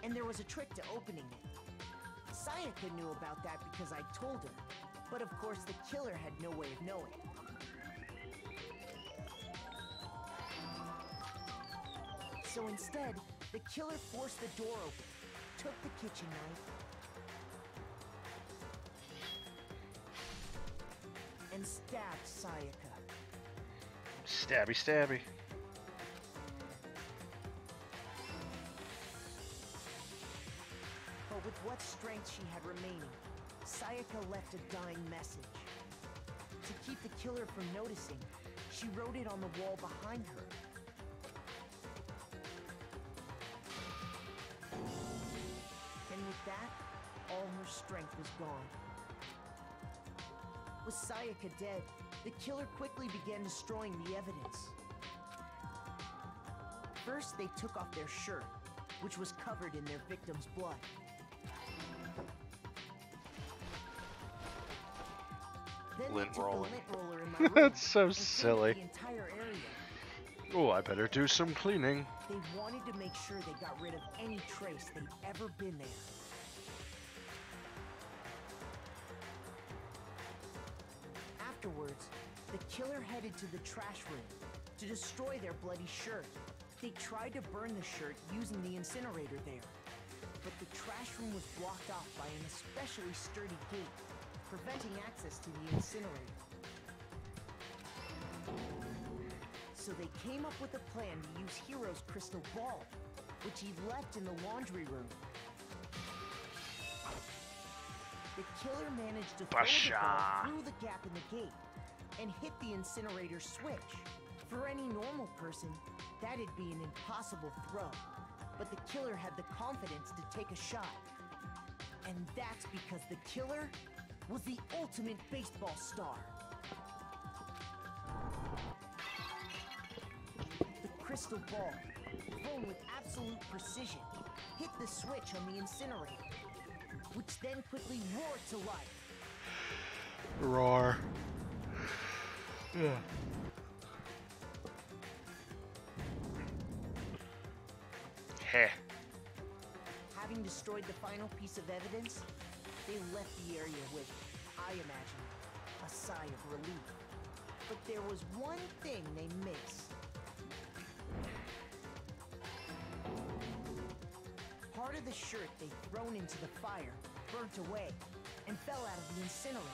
and there was a trick to opening it. Sayaka knew about that because I told her, but of course the killer had no way of knowing. So instead, the killer forced the door open, took the kitchen knife, and stabbed Sayaka. Stabby, stabby. But with what strength she had remaining, Sayaka left a dying message. To keep the killer from noticing, she wrote it on the wall behind her. And with that, all her strength was gone. With Sayaka dead, the killer quickly began destroying the evidence. First, they took off their shirt, which was covered in their victim's blood. Then Lint they took rolling. the lint roller in my room That's so and cleaned silly. the entire area. Oh, I better do some cleaning. They wanted to make sure they got rid of any trace they'd ever been there. Afterwards, the killer headed to the trash room to destroy their bloody shirt. They tried to burn the shirt using the incinerator there, but the trash room was blocked off by an especially sturdy gate, preventing access to the incinerator. So they came up with a plan to use Hero's crystal ball, which he left in the laundry room. The killer managed to throw the ball through the gap in the gate and hit the incinerator switch. For any normal person, that'd be an impossible throw, but the killer had the confidence to take a shot. And that's because the killer was the ultimate baseball star. The crystal ball, thrown with absolute precision, hit the switch on the incinerator, which then quickly roared to life. Roar. Yeah. Heh. Having destroyed the final piece of evidence, they left the area with, I imagine, a sigh of relief. But there was one thing they missed. Part of the shirt they'd thrown into the fire burnt away and fell out of the incinerator.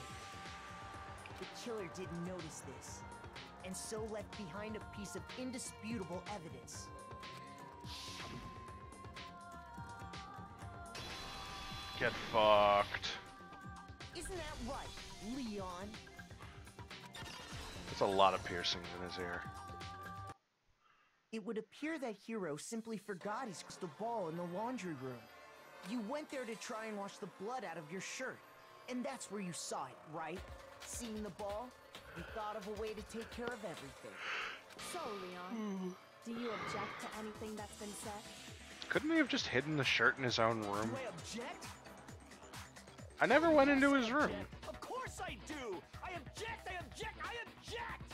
The killer didn't notice this, and so left behind a piece of indisputable evidence. Get fucked. Isn't that right, Leon? That's a lot of piercings in his ear. It would appear that Hero simply forgot his crystal ball in the laundry room. You went there to try and wash the blood out of your shirt, and that's where you saw it, right? Seeing the ball, you thought of a way to take care of everything. So, Leon, do you object to anything that's been said? Couldn't he have just hidden the shirt in his own room? Do I object? I never went into his room. Of course I do! I object! I object! I object!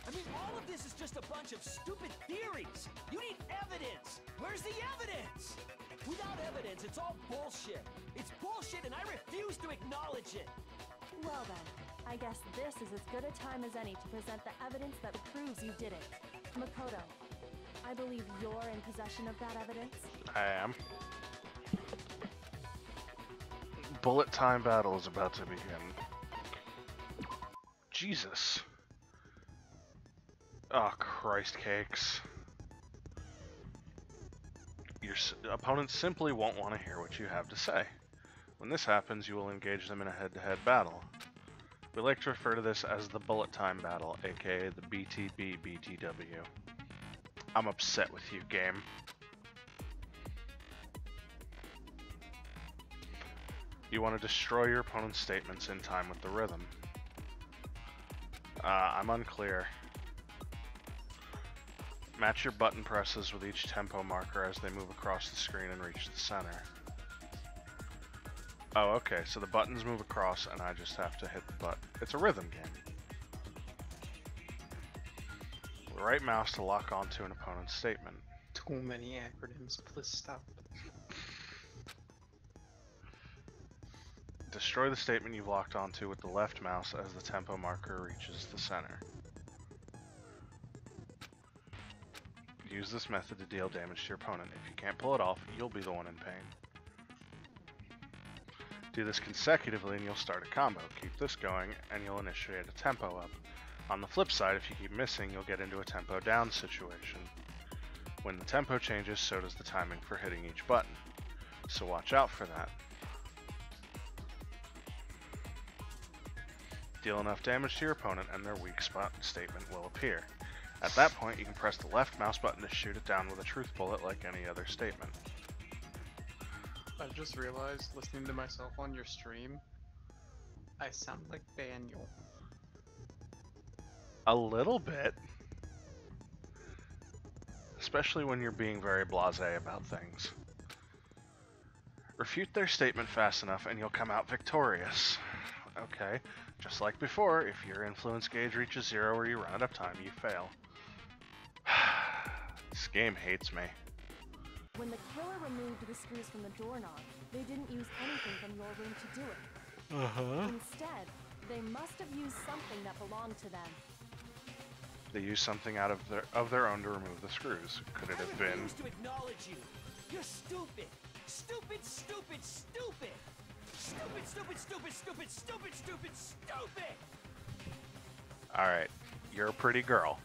I mean, all of this is just a bunch of stupid theories. You need evidence. Where's the evidence? Without evidence, it's all bullshit. It's bullshit, and I refuse to acknowledge it. Well then, I guess this is as good a time as any to present the evidence that proves you did it. Makoto, I believe you're in possession of that evidence? I am. Bullet time battle is about to begin. Jesus. Oh, Christ cakes. Your opponents simply won't want to hear what you have to say. When this happens, you will engage them in a head-to-head battle. We like to refer to this as the bullet time battle, aka the BTB BTW. I'm upset with you, game. You want to destroy your opponent's statements in time with the rhythm. I'm unclear. Match your button presses with each tempo marker as they move across the screen and reach the center. Oh, okay, so the buttons move across and I just have to hit the button. It's a rhythm game. The right mouse to lock onto an opponent's statement. Too many acronyms, please stop. Destroy the statement you've locked onto with the left mouse as the tempo marker reaches the center. Use this method to deal damage to your opponent. If you can't pull it off, you'll be the one in pain. Do this consecutively and you'll start a combo. Keep this going and you'll initiate a tempo up. On the flip side, if you keep missing, you'll get into a tempo down situation. When the tempo changes, so does the timing for hitting each button. So watch out for that. Deal enough damage to your opponent and their weak spot statement will appear. At that point, you can press the left mouse button to shoot it down with a truth bullet like any other statement. I've just realized, listening to myself on your stream, I sound like Daniel. A little bit. Especially when you're being very blasé about things. Refute their statement fast enough and you'll come out victorious. Okay, just like before, if your influence gauge reaches 0 or you run out of time, you fail. This game hates me. When the killer removed the screws from the doorknob, they didn't use anything from your room to do it. Instead, they must have used something that belonged to them. They used something out of their own to remove the screws. Could it have been? I refuse to acknowledge you. You're stupid. Stupid, stupid, stupid. Stupid, stupid, stupid, stupid, stupid, stupid, stupid. Alright, you're a pretty girl.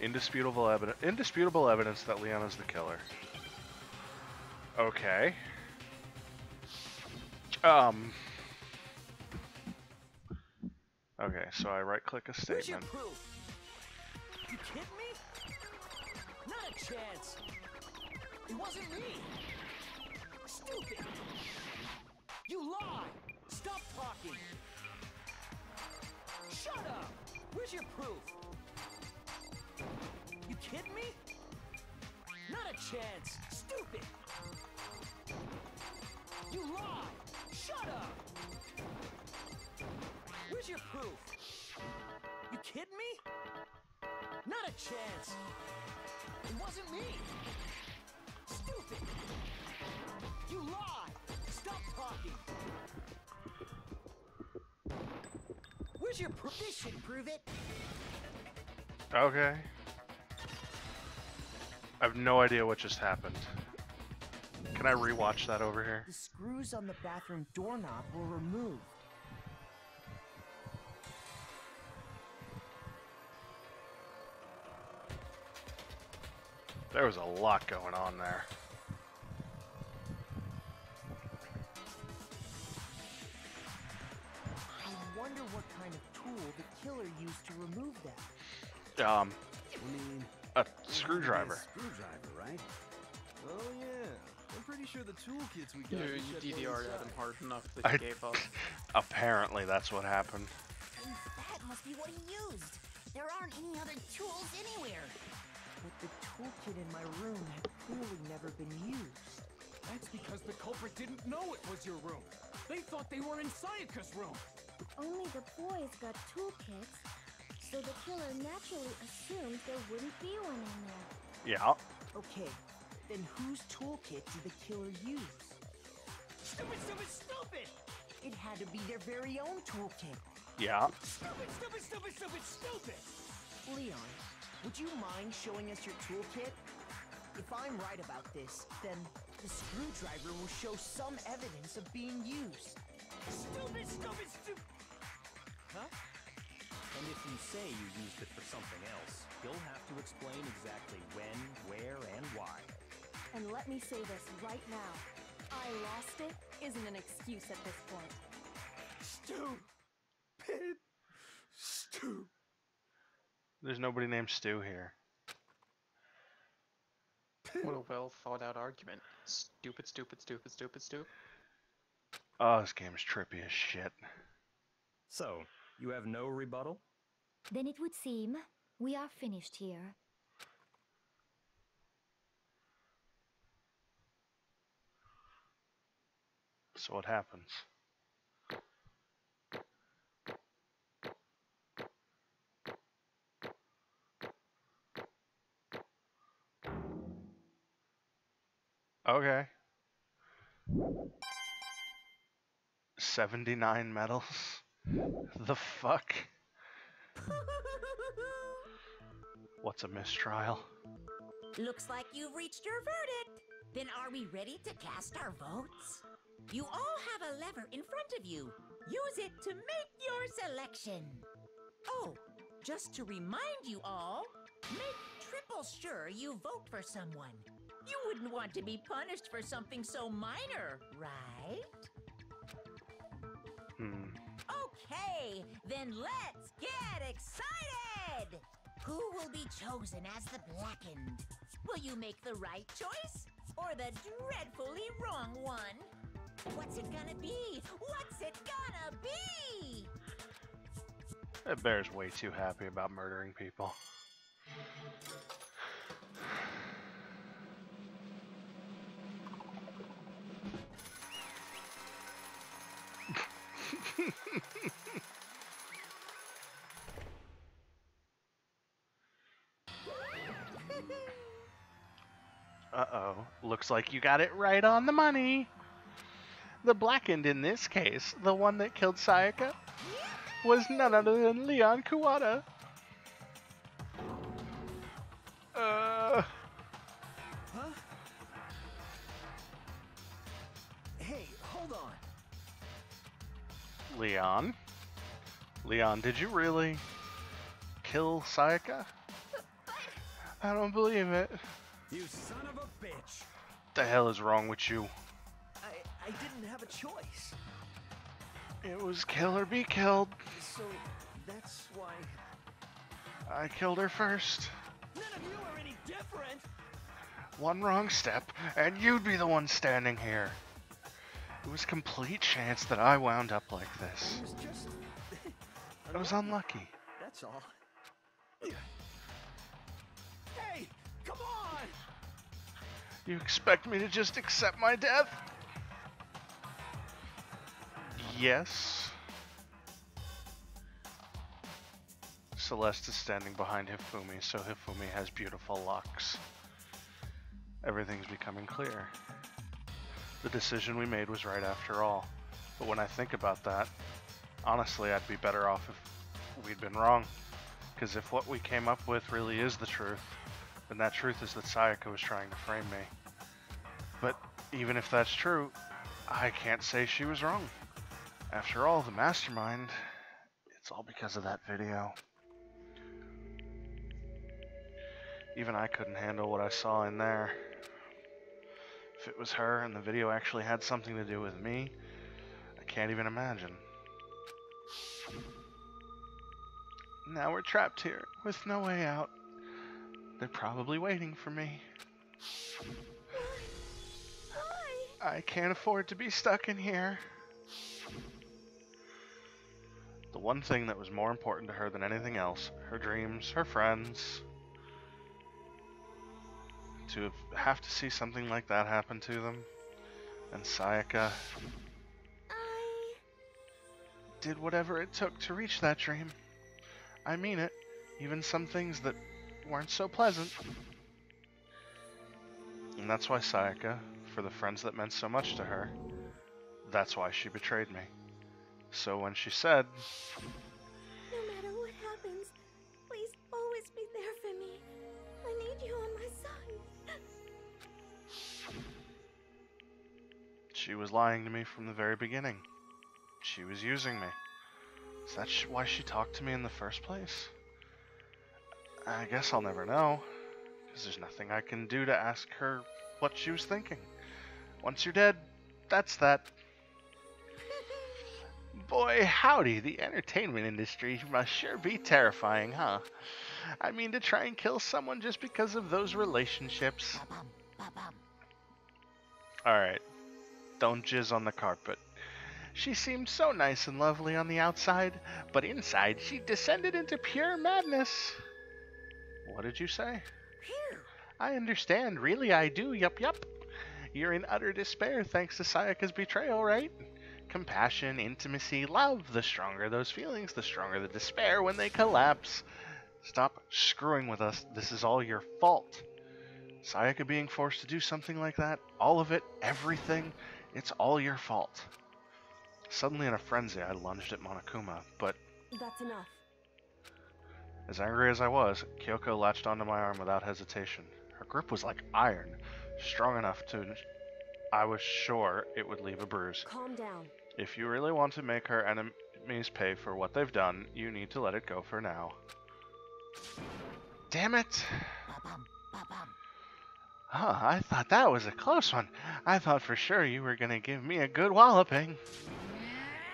Indisputable evidence that Leon is the killer. Okay. Okay, so I right-click a statement. Where's your proof? You kidding me? Not a chance. It wasn't me. Stupid. proof? You kidding me? Not a chance. Stupid. You lie. Shut up. Where's your proof? You kidding me? Not a chance. It wasn't me. Stupid. You lie. Stop talking. Where's your proof? This should prove it. Okay. I have no idea what just happened. Can I rewatch that over here? The screws on the bathroom doorknob were removed. There was a lot going on there. I wonder what kind of tool the killer used to remove them. I mean, A screwdriver. Screwdriver, right? Oh yeah. I'm pretty sure the toolkits we got. You could shed DDR'd one at him hard enough that I- he gave up. Apparently that's what happened. That must be what he used. There aren't any other tools anywhere. But the toolkit in my room had clearly never been used. That's because the culprit didn't know it was your room. They thought they were in Sayaka's room. Only the boys got toolkits, so the killer naturally assumed there wouldn't be one in there. Yeah. Okay, then whose toolkit did the killer use? Stupid, stupid, stupid! It had to be their very own toolkit. Yeah. Stupid, stupid, stupid, stupid, stupid! Leon, would you mind showing us your toolkit? If I'm right about this, then the screwdriver will show some evidence of being used. Stupid, stupid, stupid! Huh? And if you say you used it for something else, you'll have to explain exactly when, where, and why. And let me say this right now. I lost it isn't an excuse at this point. Stupid. Stupid. There's nobody named Stu here. What a well thought out argument. Stupid, stupid, stupid, stupid, stupid. Oh, this game is trippy as shit. So, you have no rebuttal? Then it would seem we are finished here. So what happens? Okay. 79 medals? The fuck? What's a mistrial? Looks like you've reached your verdict. Then are we ready to cast our votes? You all have a lever in front of you. Use it to make your selection. Oh, just to remind you all, make triple sure you vote for someone. You wouldn't want to be punished for something so minor, right? Okay, then let's get excited! Who will be chosen as the Blackened? Will you make the right choice or the dreadfully wrong one? What's it gonna be? What's it gonna be? That bear's way too happy about murdering people. Uh-oh. Looks like you got it right on the money. The Blackened in this case, the one that killed Sayaka, was none other than Leon Kuwata. Huh? Hey, hold on. Leon? Leon, did you really kill Sayaka? I don't believe it. You son of a bitch. What the hell is wrong with you? I didn't have a choice. It was kill or be killed. So, that's why... I killed her first. None of you are any different! One wrong step, and you'd be the one standing here. It was complete chance that I wound up like this. It was just... It was unlucky. That's all. Hey, come on! You expect me to just accept my death? Yes. Celeste is standing behind Hifumi, so Hifumi has beautiful locks. Everything's becoming clear. The decision we made was right after all. But when I think about that, honestly, I'd be better off if we'd been wrong. Because if what we came up with really is the truth, then that truth is that Sayaka was trying to frame me. But even if that's true, I can't say she was wrong. After all, the mastermind, it's all because of that video. Even I couldn't handle what I saw in there. If it was her and the video actually had something to do with me, I can't even imagine. Now we're trapped here, with no way out. They're probably waiting for me. Why? I can't afford to be stuck in here. The one thing that was more important to her than anything else, her dreams, her friends. To have to see something like that happen to them. And Sayaka did whatever it took to reach that dream. I mean it, even some things that weren't so pleasant. And that's why Sayaka, for the friends that meant so much to her, that's why she betrayed me. So when she said, No matter what happens, please always be there for me. I need you on my side. she was lying to me from the very beginning. She was using me. Is that why she talked to me in the first place? I guess I'll never know, because there's nothing I can do to ask her what she was thinking. Once you're dead, that's that. Boy, howdy, the entertainment industry must sure be terrifying, huh? I mean, to try and kill someone just because of those relationships. Alright, don't jizz on the carpet. She seemed so nice and lovely on the outside, but inside she descended into pure madness. What did you say? I understand, really I do, yup. You're in utter despair thanks to Sayaka's betrayal, right? Compassion, intimacy, love. The stronger those feelings, the stronger the despair when they collapse. Stop screwing with us. This is all your fault. Sayaka being forced to do something like that, all of it, everything, it's all your fault. Suddenly in a frenzy, I lunged at Monokuma, but That's enough. as angry as I was, Kyoko latched onto my arm without hesitation. Her grip was like iron, strong enough to... I was sure it would leave a bruise. Calm down. If you really want to make her enemies pay for what they've done, you need to let it go for now. Damn it! Huh, I thought that was a close one. I thought for sure you were gonna give me a good walloping.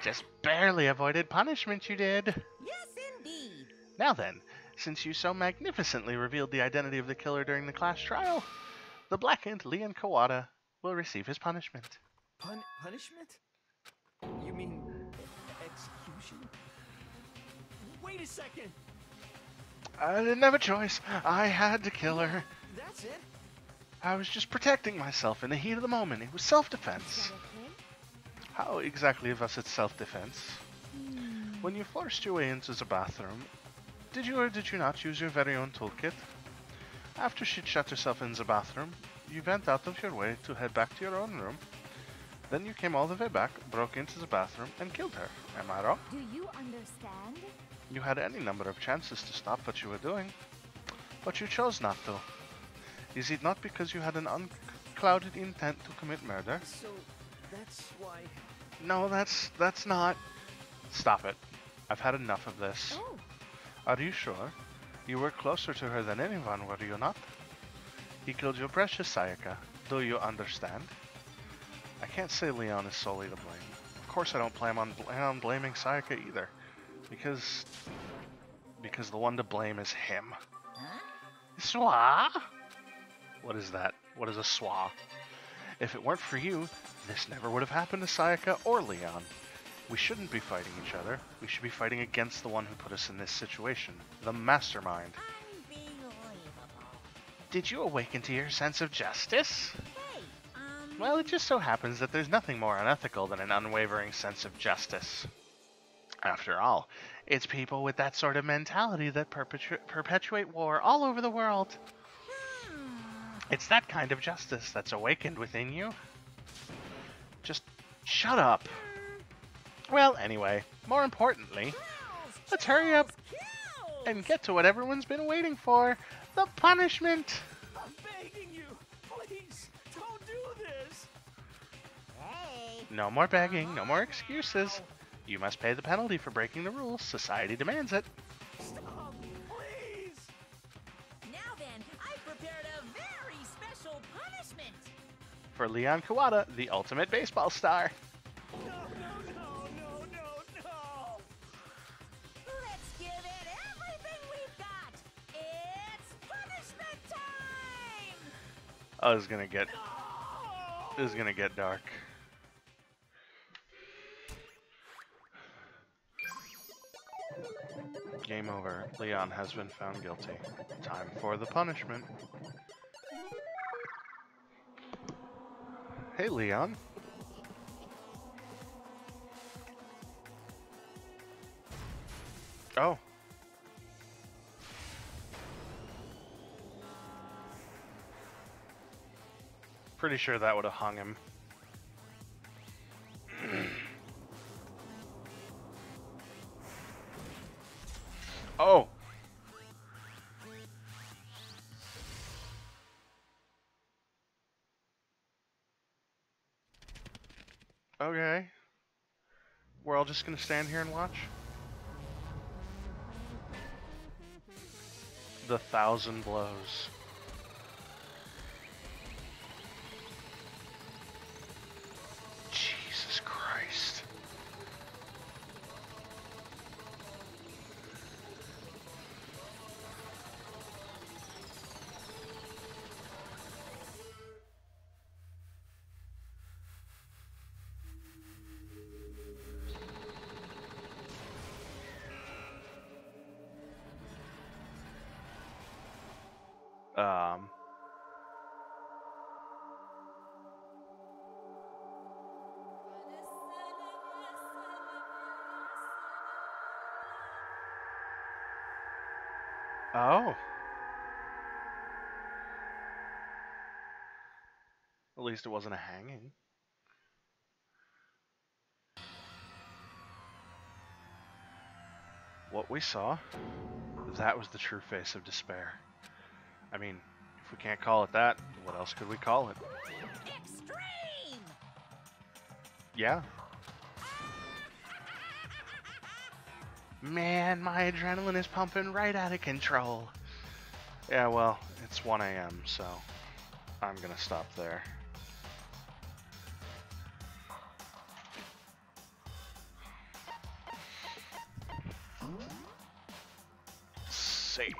Just barely avoided punishment, you did. Yes, indeed. Now then, since you so magnificently revealed the identity of the killer during the class trial, the blackened Leon Kawada will receive his punishment. Punishment? You mean execution? Wait a second! I didn't have a choice. I had to kill her. That's it? I was just protecting myself in the heat of the moment. It was self-defense. How exactly was it self-defense? When you forced your way into the bathroom, did you or did you not use your very own toolkit? After she'd shut herself in the bathroom, you went out of your way to head back to your own room. Then you came all the way back, broke into the bathroom, and killed her. Am I wrong? Do you understand? You had any number of chances to stop what you were doing, but you chose not to. Is it not because you had an unclouded intent to commit murder? So, that's why... No, that's not... Stop it. I've had enough of this. Oh. Are you sure? You were closer to her than anyone, were you not? He killed your precious Sayaka. Do you understand? I can't say Leon is solely to blame. Of course I don't plan on blaming Sayaka either. Because the one to blame is him. Huh? Swa? What is that? What is a swa? If it weren't for you, this never would have happened to Sayaka or Leon. We shouldn't be fighting each other. We should be fighting against the one who put us in this situation, the mastermind. Did you awaken to your sense of justice? Well, it just so happens that there's nothing more unethical than an unwavering sense of justice. After all, it's people with that sort of mentality that perpetuate war all over the world. It's that kind of justice that's awakened within you. Just shut up. Well, anyway, more importantly, let's hurry up and get to what everyone's been waiting for, the punishment. I'm begging you, please, don't do this. No more begging, no more excuses. You must pay the penalty for breaking the rules. Society demands it. Stop, please. Now then, I've prepared a very special punishment. For Leon Kawada, the ultimate baseball star. No. Let's give it everything we've got. It's punishment time. Oh, this is gonna get dark. Game over. Leon has been found guilty. Time for the punishment. Hey, Leon. Oh. Pretty sure that would have hung him. Oh. Okay. We're all just gonna stand here and watch? The 1,000 blows. Jesus Christ. Oh. At least it wasn't a hanging. What we saw, that was the true face of despair. I mean, if we can't call it that, what else could we call it? Extreme! Yeah. Man, my adrenaline is pumping right out of control. Yeah, well, it's 1 a.m., so I'm gonna stop there. Save.